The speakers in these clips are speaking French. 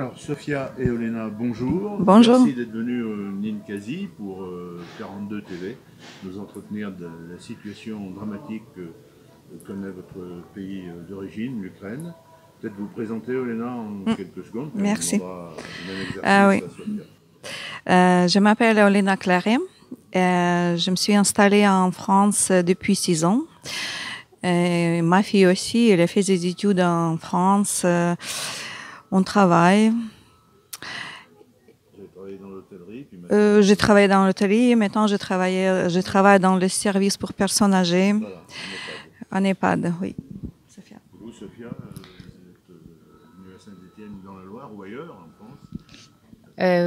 Alors, Sophia et Olena, bonjour. Bonjour. Merci d'être venus au Ninkasi pour 42 TV, nous entretenir de la situation dramatique que connaît votre pays d'origine, l'Ukraine. Peut-être vous présenter, Olena, en quelques secondes. Merci. On demandera le même exercice Oui. à Sophia. Je m'appelle Olena Claret. Je me suis installée en France depuis 6 ans. Ma fille aussi, elle a fait des études en France. On travaille. J'ai travaillé dans l'hôtellerie. J'ai travaillé dans l'hôtellerie. Maintenant, je travaille dans le service pour personnes âgées. Voilà, en EHPAD, oui. Sophia. Vous, Sophia, vous êtes venue à Saint-Étienne dans la Loire ou ailleurs, en France?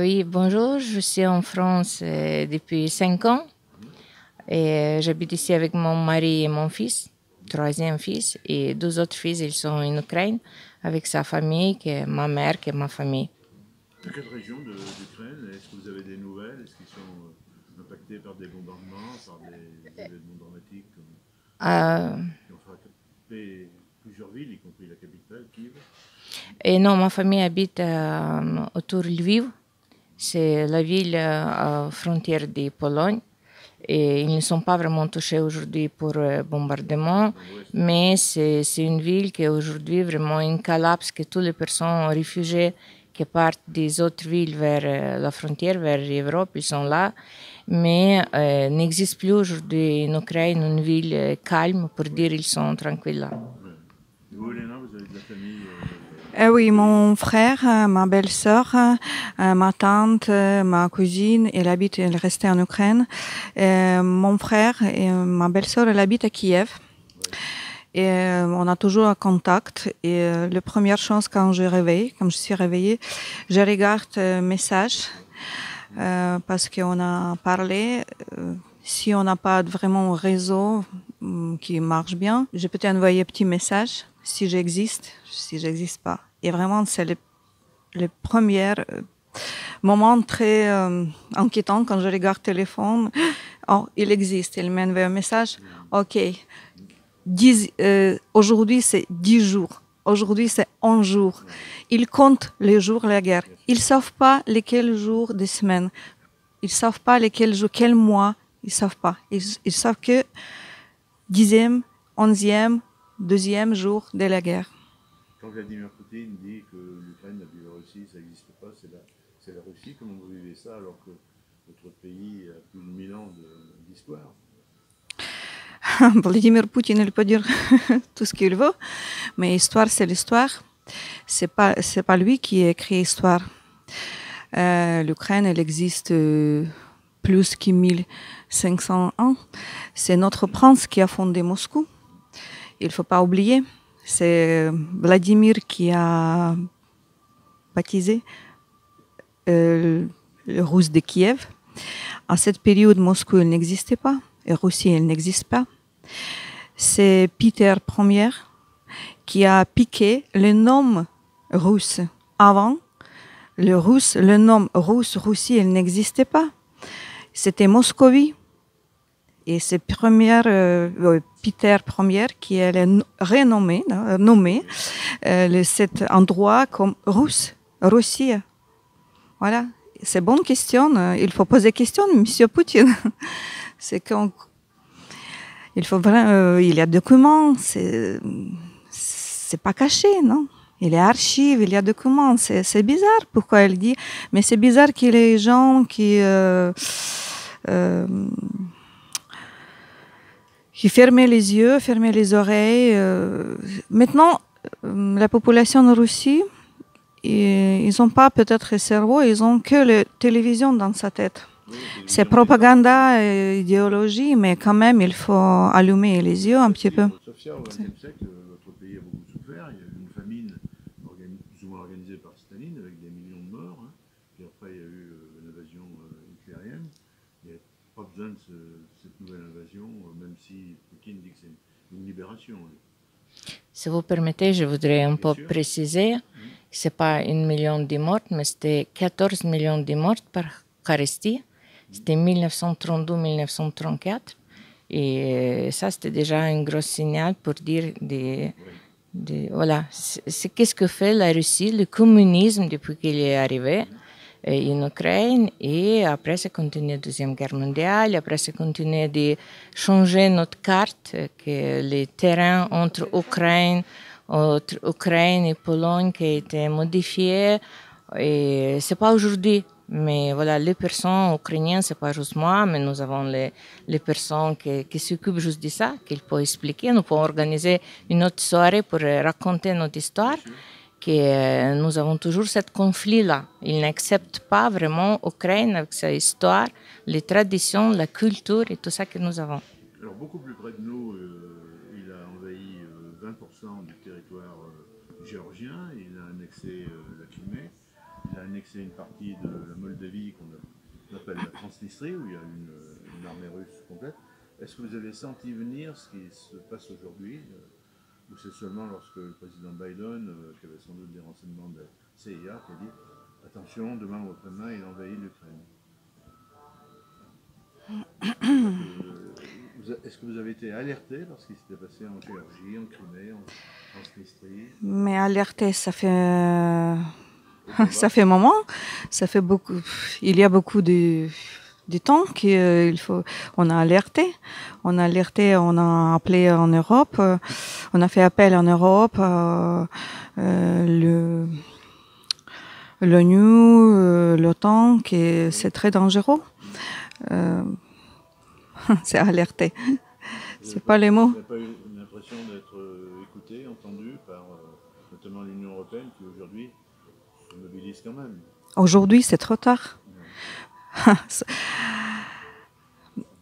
Oui, bonjour, je suis en France depuis 5 ans et j'habite ici avec mon mari et mon fils, troisième fils, et 2 autres fils, ils sont en Ukraine avec sa famille, qui est ma mère, qui est ma famille. De quelle région d'Ukraine? Est-ce que vous avez des nouvelles? Est-ce qu'ils sont impactés par des bombardements, par des événements dramatiques qui ont frappé plusieurs villes, y compris la capitale, Kiev? Et non, ma famille habite autour de Lviv. C'est la ville frontière de Pologne. Et ils ne sont pas vraiment touchés aujourd'hui pour bombardement, mais c'est une ville qui est aujourd'hui vraiment une collapse, que toutes les personnes réfugiées qui partent des autres villes vers la frontière, vers l'Europe, ils sont là. Mais n'existe plus aujourd'hui en Ukraine une ville calme pour dire qu'ils sont tranquilles là. Vous, Elena, vous avez de la famille Oui, mon frère, ma belle-sœur, ma tante, ma cousine, elle restait en Ukraine. Mon frère et ma belle-sœur, elle habite à Kiev. Et on a toujours un contact. Et la première chose quand je suis réveillée, je regarde message parce qu'on a parlé. Si on n'a pas vraiment un réseau qui marche bien, je peux t'envoyer un petit message si j'existe, si j'existe pas. Et vraiment, c'est le premier moment très inquiétant quand je regarde le téléphone. Oh, il existe. Il m'envoie un message. OK. Aujourd'hui, c'est 10 jours. Aujourd'hui, c'est 11 jours. Ils comptent les jours de la guerre. Ils ne savent pas lesquels jours des semaines. Ils ne savent pas lesquels jours, quel mois. Ils ne savent pas. Ils savent que 10e, 11e, 2e jour de la guerre. Quand Vladimir Poutine dit que l'Ukraine n'a plus la Russie, ça n'existe pas, c'est la Russie. Comment vous vivez ça alors que votre pays a plus de 1000 ans d'histoire? Vladimir Poutine, il peut dire tout ce qu'il veut, mais l'histoire, c'est l'histoire. C'est pas lui qui a créé l'histoire. L'Ukraine, elle existe plus que 1500 ans. C'est notre prince qui a fondé Moscou. Il ne faut pas oublier. C'est Vladimir qui a baptisé le Russe de Kiev. À cette période, Moscou n'existait pas et Russie elle n'existe pas. C'est Peter Ier qui a piqué le nom russe. Avant, le nom russe, Russie, elle n'existait pas. C'était Moscovie. Et c'est Peter Ier qui a nommé cet endroit comme Russie. Voilà. C'est bonne question. Il faut poser question, Monsieur Poutine. C'est qu'on, il faut vraiment, il y a des documents. C'est pas caché, non? Il y a archives, il y a des documents. C'est bizarre pourquoi elle dit. Mais c'est bizarre qu'il y ait des gens qui fermaient les yeux, fermaient les oreilles. Maintenant, la population de Russie, ils n'ont pas peut-être le cerveau, ils n'ont que la télévision dans sa tête. Oui, c'est propagande et idéologie, mais quand même, il faut allumer les yeux un petit peu. Sophia, au XXe siècle, votre pays a beaucoup souffert. Il y a eu une famine plus ou moins organisée par Staline avec des millions de morts. Hein. Puis après, il y a eu l'invasion hitlérienne. Il n'y a pas besoin de cette nouvelle invasion, même si Poutine dit que c'est une libération. Si vous permettez, je voudrais un peu préciser. Ce n'est pas 1 million de morts, mais c'était 14 millions de morts par Eucharistie. C'était 1932-1934. Et ça, c'était déjà un gros signal pour dire Voilà, c'est qu'est-ce que fait la Russie, le communisme depuis qu'il est arrivé en Ukraine, et après ça continue la Deuxième Guerre mondiale, après ça continue de changer notre carte, que les terrains entre Ukraine et Pologne qui a été modifiés, et c'est pas aujourd'hui. Mais voilà, les personnes ukrainiennes, c'est pas juste moi, mais nous avons les personnes qui s'occupent juste de ça, qu'ils peuvent expliquer. Nous pouvons organiser une autre soirée pour raconter notre histoire. Que nous avons toujours ce conflit-là. Ils n'acceptent pas vraiment l'Ukraine avec sa histoire, les traditions, la culture et tout ça que nous avons. Alors beaucoup plus près de nous, il a envahi 20% du territoire géorgien, il a annexé la Crimée. Il a annexé une partie de la Moldavie qu'on appelle la Transnistrie, où il y a une armée russe complète. Est-ce que vous avez senti venir ce qui se passe aujourd'hui, ou c'est seulement lorsque le président Biden, qui avait sans doute des renseignements de la CIA, qui a dit « Attention, demain ou après-demain, il envahit l'Ukraine ». Est-ce que vous avez été alerté par ce qui s'était passé en Géorgie, en Crimée, en Transnistrie? Mais alerté, ça fait un moment, ça fait beaucoup. Il y a beaucoup de temps on a alerté, on a appelé en Europe, on a fait appel en Europe, l'ONU, l'OTAN, que c'est très dangereux. C'est alerté. C'est pas les mots. Vous n'avez pas eu l'impression d'être écouté, entendu par notamment l'Union européenne qui aujourd'hui se mobilise quand même? Aujourd'hui, c'est trop tard.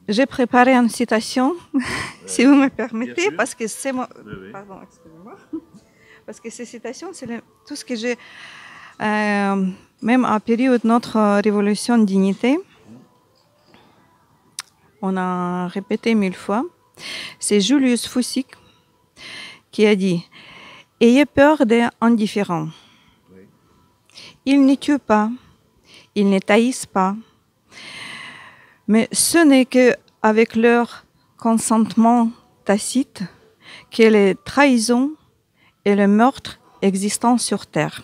J'ai préparé une citation, si vous me permettez, parce que c'est moi. Oui. Pardon, excusez-moi. Parce que ces citations, c'est tout ce que j'ai. Même à la période de notre révolution de dignité, on a répété 1000 fois. C'est Julius Fučík qui a dit « Ayez peur des indifférents. Ils ne tuent pas, ils ne taillissent pas, mais ce n'est qu'avec leur consentement tacite que les trahisons et les meurtres existent sur Terre.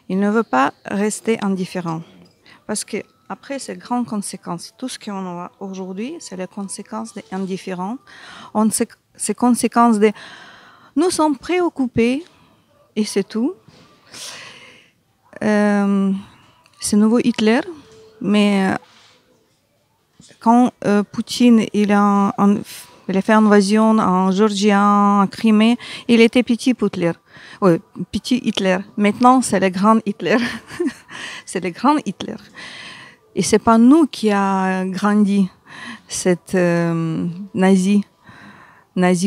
Ils ne veulent pas rester indifférents. » Parce que après, c'est grandes conséquences. Tout ce qu'on a aujourd'hui, c'est les conséquences des indifférents. C'est conséquences de nous sommes préoccupés et c'est tout. C'est nouveau Hitler, mais quand Poutine il a fait une invasion en Géorgie, en Crimée, il était petit Hitler. Oui, petit Hitler. Maintenant, c'est le grand Hitler. C'est le grand Hitler. Et c'est pas nous qui a grandi cette nazi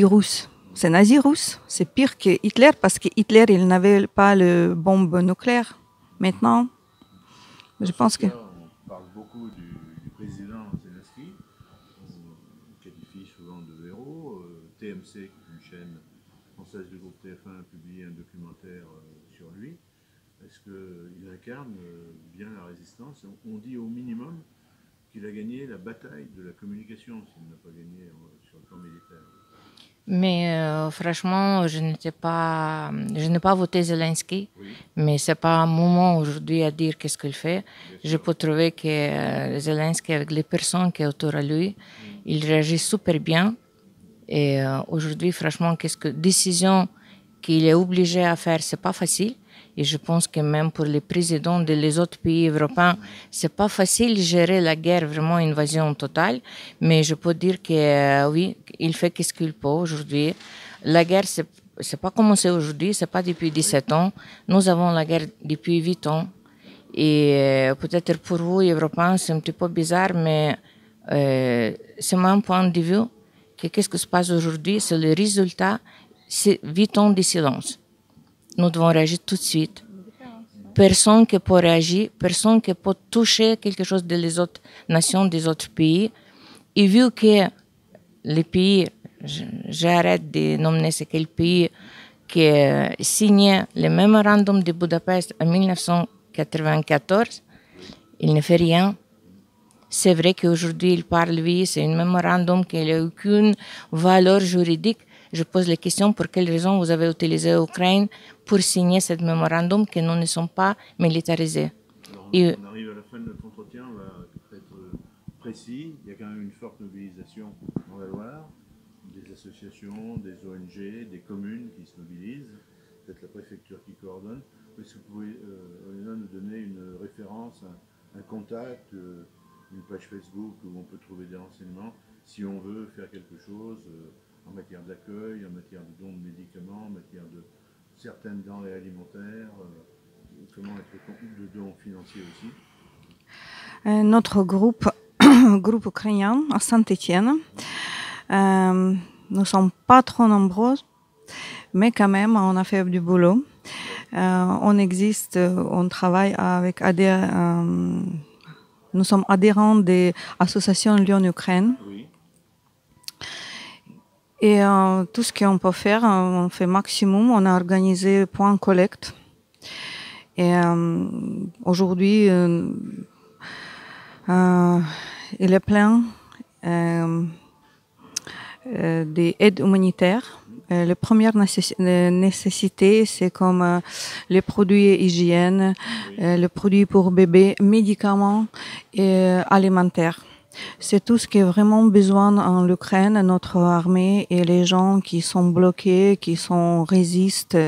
russe. C'est nazi russe. C'est pire que Hitler parce que Hitler, il n'avait pas le bombe nucléaire. Maintenant, je pense que... On parle beaucoup du président Zelensky, on qualifie souvent de héros. TMC, qui est une chaîne française du groupe TF1, a publié un documentaire sur lui. Est-ce qu'il incarne bien la résistance? On dit au minimum qu'il a gagné la bataille de la communication, s'il n'a pas gagné sur le plan militaire. Mais franchement, je n'ai pas voté Zelensky, Oui. mais c'est pas un moment aujourd'hui à dire qu'est-ce qu'il fait. Je peux trouver que Zelensky, avec les personnes qui sont autour de lui, il réagit super bien. Et aujourd'hui, franchement, qu'est-ce que décision qu'il est obligé à faire, c'est pas facile. Et je pense que même pour les présidents des autres pays européens, c'est pas facile de gérer la guerre, vraiment une invasion totale. Mais je peux dire que oui, il fait ce qu'il peut aujourd'hui. La guerre, c'est pas commencé aujourd'hui, c'est pas depuis 17 ans. Nous avons la guerre depuis 8 ans. Et peut-être pour vous, Européens, c'est un petit peu bizarre, mais c'est mon point de vue que qu'est-ce qui se passe aujourd'hui, c'est le résultat, c'est 8 ans de silence. Nous devons réagir tout de suite. Personne qui peut réagir, personne qui peut toucher quelque chose des autres nations, des autres pays. Et vu que les pays, j'arrête de nommer c'est quel pays qui a signé le mémorandum de Budapest en 1994, il ne fait rien. C'est vrai qu'aujourd'hui, il parle, oui, c'est un mémorandum qui n'a aucune valeur juridique, Je pose les questions pour quelles raisons vous avez utilisé l'Ukraine pour signer ce mémorandum que nous ne sommes pas militarisés. Alors, Et- on arrive à la fin de notre entretien, on va être précis. Il y a quand même une forte mobilisation dans la Loire, des associations, des ONG, des communes qui se mobilisent, peut-être la préfecture qui coordonne. Est-ce que vous pouvez, Olena, nous donner une référence, un contact, une page Facebook où on peut trouver des renseignements si on veut faire quelque chose en matière d'accueil, en matière de dons de médicaments, en matière de certaines denrées alimentaires, comment être de dons financiers aussi. Notre groupe, groupe ukrainien à Saint-Étienne, nous ne sommes pas trop nombreux, mais quand même, on a fait du boulot. On existe, on travaille avec nous sommes adhérents des associations Lyon-Ukraine. Oui. Et tout ce qu'on peut faire, on fait maximum. On a organisé point collecte. Et aujourd'hui, il est plein des aides humanitaires. Les premières nécessités, c'est comme les produits hygiène, les produits pour bébés, médicaments et alimentaires. C'est tout ce qui est vraiment besoin en Ukraine, notre armée et les gens qui sont bloqués, qui résistent.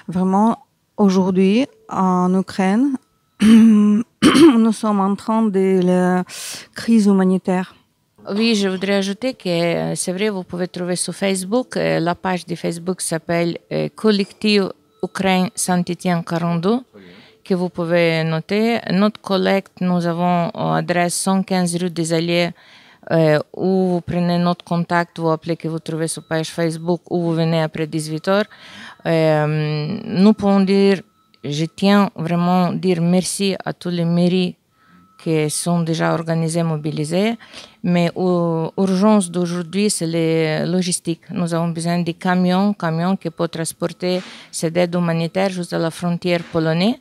Vraiment, aujourd'hui, en Ukraine, nous sommes en train de la crise humanitaire. Oui, je voudrais ajouter que c'est vrai, vous pouvez trouver sur Facebook, la page de Facebook s'appelle Collectif Ukraine Saint-Étienne 42, que vous pouvez noter. Notre collecte, nous avons adresse 115 rue des Alliés, où vous prenez notre contact, vous appelez que vous trouvez sur page Facebook, ou vous venez après 18h. Nous pouvons dire, je tiens vraiment à dire merci à tous les mairies qui sont déjà organisés, mobilisés. Mais l'urgence d'aujourd'hui, c'est les logistiques. Nous avons besoin de camions qui peuvent transporter ces aides humanitaires jusqu'à la frontière polonaise.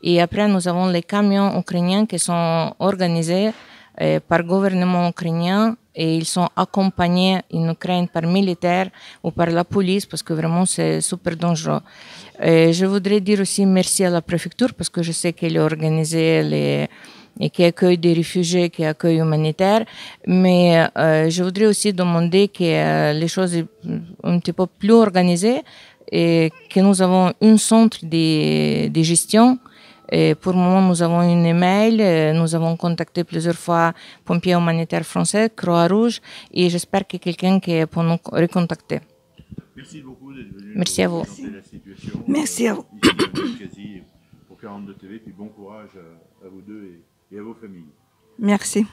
Et après, nous avons les camions ukrainiens qui sont organisés par le gouvernement ukrainien et ils sont accompagnés en Ukraine par militaires ou par la police parce que vraiment c'est super dangereux. Je voudrais dire aussi merci à la préfecture parce que je sais qu'elle a organisé et qui accueille des réfugiés, qui accueille humanitaires. Mais je voudrais aussi demander que les choses soient un petit peu plus organisées et que nous avons un centre de gestion. Et pour le moment, nous avons une email, nous avons contacté plusieurs fois pompiers humanitaires français, Croix-Rouge, et j'espère que quelqu'un qui peut nous recontacter. Merci beaucoup d'être venu. Merci à vous. La situation, Merci à vous. Ici, quasi pour 42 TV, puis bon courage à vous deux et à vos familles. Merci.